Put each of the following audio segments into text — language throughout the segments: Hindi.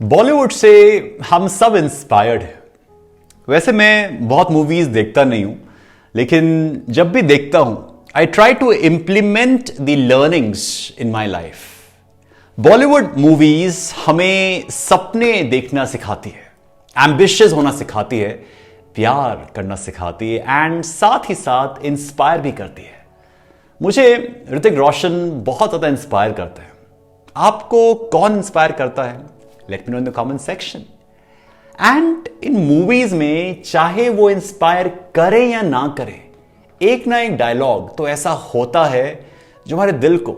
बॉलीवुड से हम सब इंस्पायर्ड हैं। वैसे मैं बहुत मूवीज देखता नहीं हूं, लेकिन जब भी देखता हूं I try to implement the learnings in my life. Bollywood movies हमें सपने देखना सिखाती है, एम्बिशियस होना सिखाती है, प्यार करना सिखाती है एंड साथ ही साथ इंस्पायर भी करती है। मुझे ऋतिक रोशन बहुत ज्यादा इंस्पायर करता है। आपको कौन इंस्पायर करता है? Let me know in the comment section. And in movies में चाहे वो इंस्पायर करें या ना करें, एक ना एक डायलॉग तो ऐसा होता है जो हमारे दिल को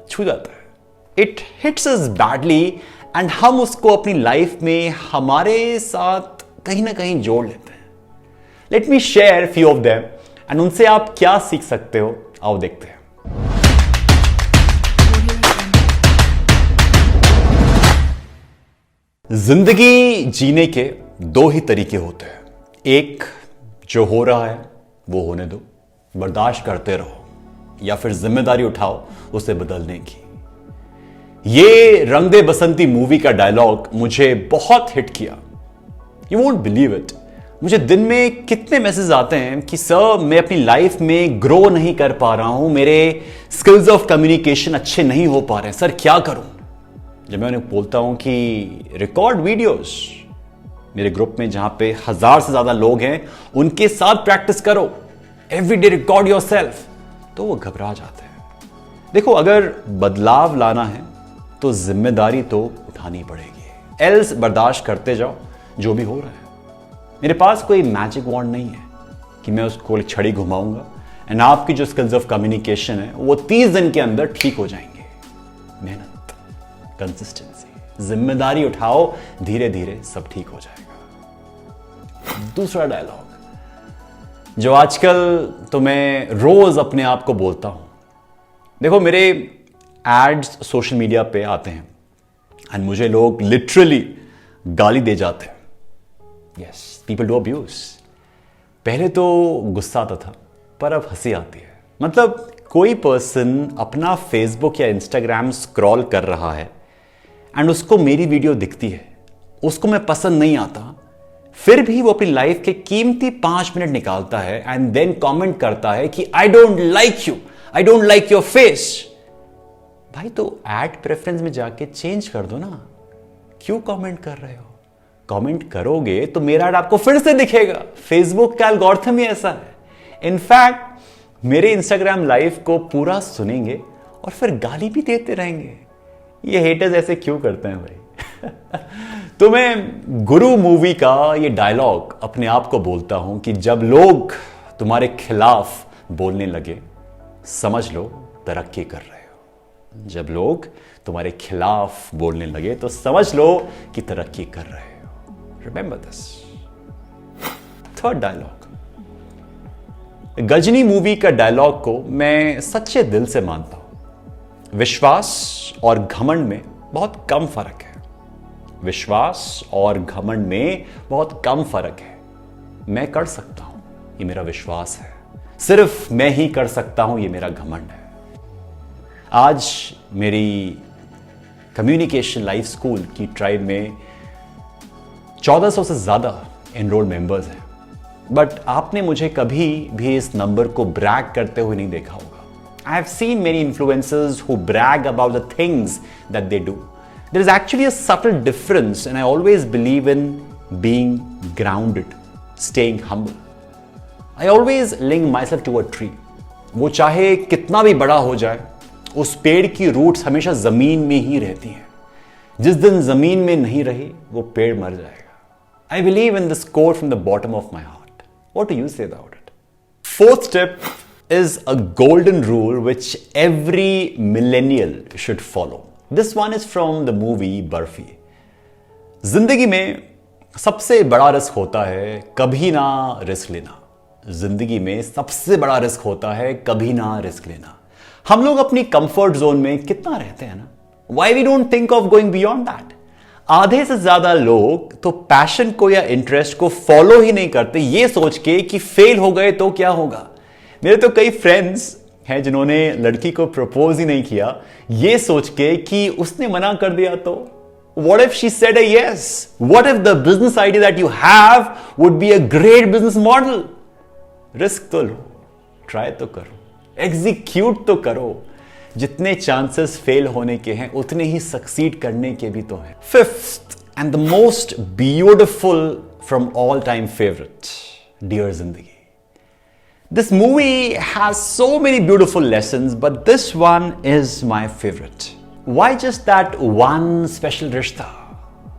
छू जाता है। It hits us badly and हम उसको अपनी लाइफ में हमारे साथ कहीं ना कहीं जोड़ लेते हैं। Let me share few of them and उनसे आप क्या सीख सकते हो, आओ देखते हैं। जिंदगी जीने के दो ही तरीके होते हैं। एक, जो हो रहा है वो होने दो, बर्दाश्त करते रहो, या फिर जिम्मेदारी उठाओ उसे बदलने की। ये रंग दे बसंती मूवी का डायलॉग मुझे बहुत हिट किया। यू वोंट बिलीव इट, मुझे दिन में कितने मैसेज आते हैं कि सर मैं अपनी लाइफ में ग्रो नहीं कर पा रहा हूं, मेरे स्किल्स ऑफ कम्युनिकेशन अच्छे नहीं हो पा रहे हैं, सर क्या करूं। जब मैं उन्हें बोलता हूं कि रिकॉर्ड वीडियोस, मेरे ग्रुप में जहां पे 1000 से ज्यादा लोग हैं उनके साथ प्रैक्टिस करो, एवरीडे रिकॉर्ड योरसेल्फ, तो वो घबरा जाते हैं। देखो, अगर बदलाव लाना है तो जिम्मेदारी तो उठानी पड़ेगी, एल्स बर्दाश्त करते जाओ जो भी हो रहा है। मेरे पास कोई मैजिक वॉन्ड नहीं है कि मैं उसको छड़ी घुमाऊंगा एंड आपकी जो स्किल्स ऑफ कम्युनिकेशन है वो 30 दिन के अंदर ठीक हो जाएंगे। मेहनत, कंसिस्टेंसी, जिम्मेदारी उठाओ, धीरे धीरे सब ठीक हो जाएगा। दूसरा डायलॉग जो आजकल तो मैं रोज अपने आप को बोलता हूं। देखो, मेरे एड्स सोशल मीडिया पे आते हैं एंड मुझे लोग लिटरली गाली दे जाते हैं। Yes, people do abuse. पहले तो गुस्सा आता था, पर अब हंसी आती है। मतलब कोई पर्सन अपना फेसबुक या इंस्टाग्राम स्क्रॉल कर रहा है एंड उसको मेरी वीडियो दिखती है, उसको मैं पसंद नहीं आता, फिर भी वो अपनी लाइफ के कीमती 5 मिनट निकालता है एंड देन कमेंट करता है कि I don't like you, I don't like your face. भाई, तो एड प्रेफरेंस में जाके चेंज कर दो ना, क्यों कमेंट कर रहे हो? कमेंट करोगे तो मेरा एड आपको फिर से दिखेगा। फेसबुक का एल्गोरिथम ही ऐसा है। इनफैक्ट मेरे इंस्टाग्राम लाइव को पूरा सुनेंगे और फिर गाली भी देते रहेंगे। ये हेटर्स ऐसे क्यों करते हैं भाई? तो मैं गुरु मूवी का ये डायलॉग अपने आप को बोलता हूं कि जब लोग तुम्हारे खिलाफ बोलने लगे, समझ लो तरक्की कर रहे हो। जब लोग तुम्हारे खिलाफ बोलने लगे तो समझ लो कि तरक्की कर रहे हो। Remember this. Third dialogue, Ghajini movie का डायलॉग को मैं सच्चे दिल से मानता हूं। विश्वास और घमंड में बहुत कम फर्क है। विश्वास और घमंड में बहुत कम फर्क है। मैं कर सकता हूं, ये मेरा विश्वास है। सिर्फ मैं ही कर सकता हूं, ये मेरा घमंड है। आज मेरी कम्युनिकेशन लाइफ स्कूल की ट्राइब में 1400 से ज्यादा एनरोल्ड मेंबर्स हैं, बट आपने मुझे कभी भी इस नंबर को ब्रैग करते हुए नहीं देखा होगा। I have seen many influencers who brag about the things that they do. There is actually a subtle difference, and I always believe in being grounded, staying humble. I always link myself to a tree. वो चाहे कितना भी बड़ा हो जाए, उस पेड़ की रूट्स हमेशा जमीन में ही रहती हैं। जिस दिन जमीन में नहीं रही, वो पेड़ मर जाएगा। I believe in this quote from the bottom of my heart. What do you say about it? Fourth step is a golden rule which every millennial should follow. This one is from the movie barfi. जिंदगी में सबसे बड़ा रिस्क होता है कभी ना रिस्क लेना। जिंदगी में सबसे बड़ा रिस्क होता है कभी ना रिस्क लेना। हम लोग अपनी कंफर्ट जोन में कितना रहते हैं ना। Why we don't think of going beyond that? आधे से ज्यादा लोग तो पैशन को या इंटरेस्ट को फॉलो ही नहीं करते, ये सोच के कि फेल हो गए तो क्या होगा। मेरे तो कई फ्रेंड्स हैं जिन्होंने लड़की को प्रपोज ही नहीं किया, ये सोच के कि उसने मना कर दिया तो What if she said a yes? What if the business idea that you have would be a great business model? Risk तो लो, ट्राई तो करो, एग्जीक्यूट तो करो. जितने चांसेस फेल होने के हैं उतने ही सक्सीड करने के भी तो हैं. Fifth and the most beautiful from all time favourite, dear Zindagi. This movie has so many beautiful lessons, but this one is my favorite. Why just that one special रिश्ता?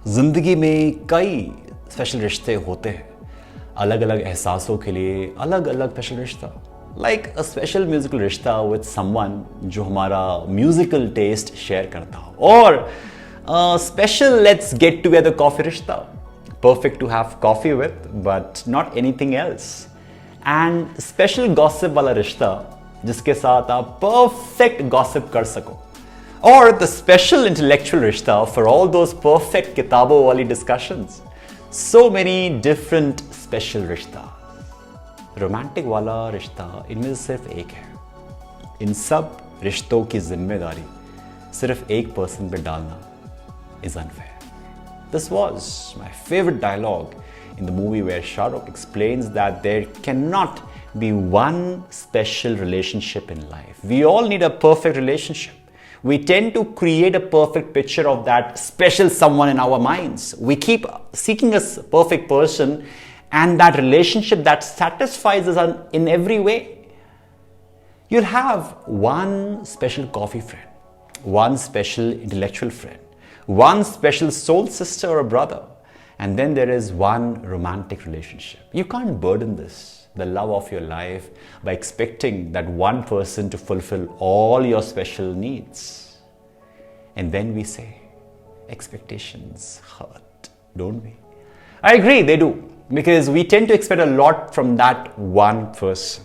जिंदगी में कई स्पेशल रिश्ते होते हैं, अलग अलग एहसासों के लिए अलग अलग स्पेशल रिश्ता. Like a special musical रिश्ता with someone जो हमारा म्यूजिकल टेस्ट शेयर करता हो, और special let's get together coffee रिश्ता, perfect to have coffee with but not anything else. And special gossip वाला रिश्ता जिसके साथ आप परफेक्ट गॉसिप कर सको, और द स्पेशल इंटेलेक्चुअल रिश्ता फॉर ऑल दोज परफेक्ट किताबों वाली discussions. So many different special रिश्ता. रोमांटिक वाला रिश्ता इनमें से सिर्फ एक है. इन सब रिश्तों की जिम्मेदारी सिर्फ एक पर्सन पे डालना is unfair. This was my favorite dialogue in the movie where Shah Rukh explains that there cannot be one special relationship in life. We all need a perfect relationship. We tend to create a perfect picture of that special someone in our minds. We keep seeking a perfect person and that relationship that satisfies us in every way. You'll have one special coffee friend, one special intellectual friend, one special soul sister or brother, and then there is one romantic relationship. You can't burden this, the love of your life, by expecting that one person to fulfill all your special needs. And then we say, expectations hurt, don't we? I agree, they do, because we tend to expect a lot from that one person.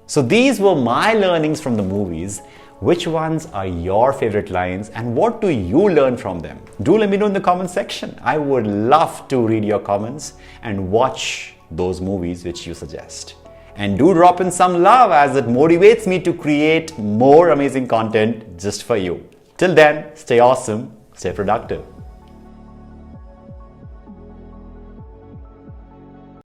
So these were my learnings from the movies. Which ones are your favorite lines and what do you learn from them? Do let me know in the comment section. I would love to read your comments and watch those movies which you suggest. And do drop in some love as it motivates me to create more amazing content just for you. Till then, stay awesome, stay productive.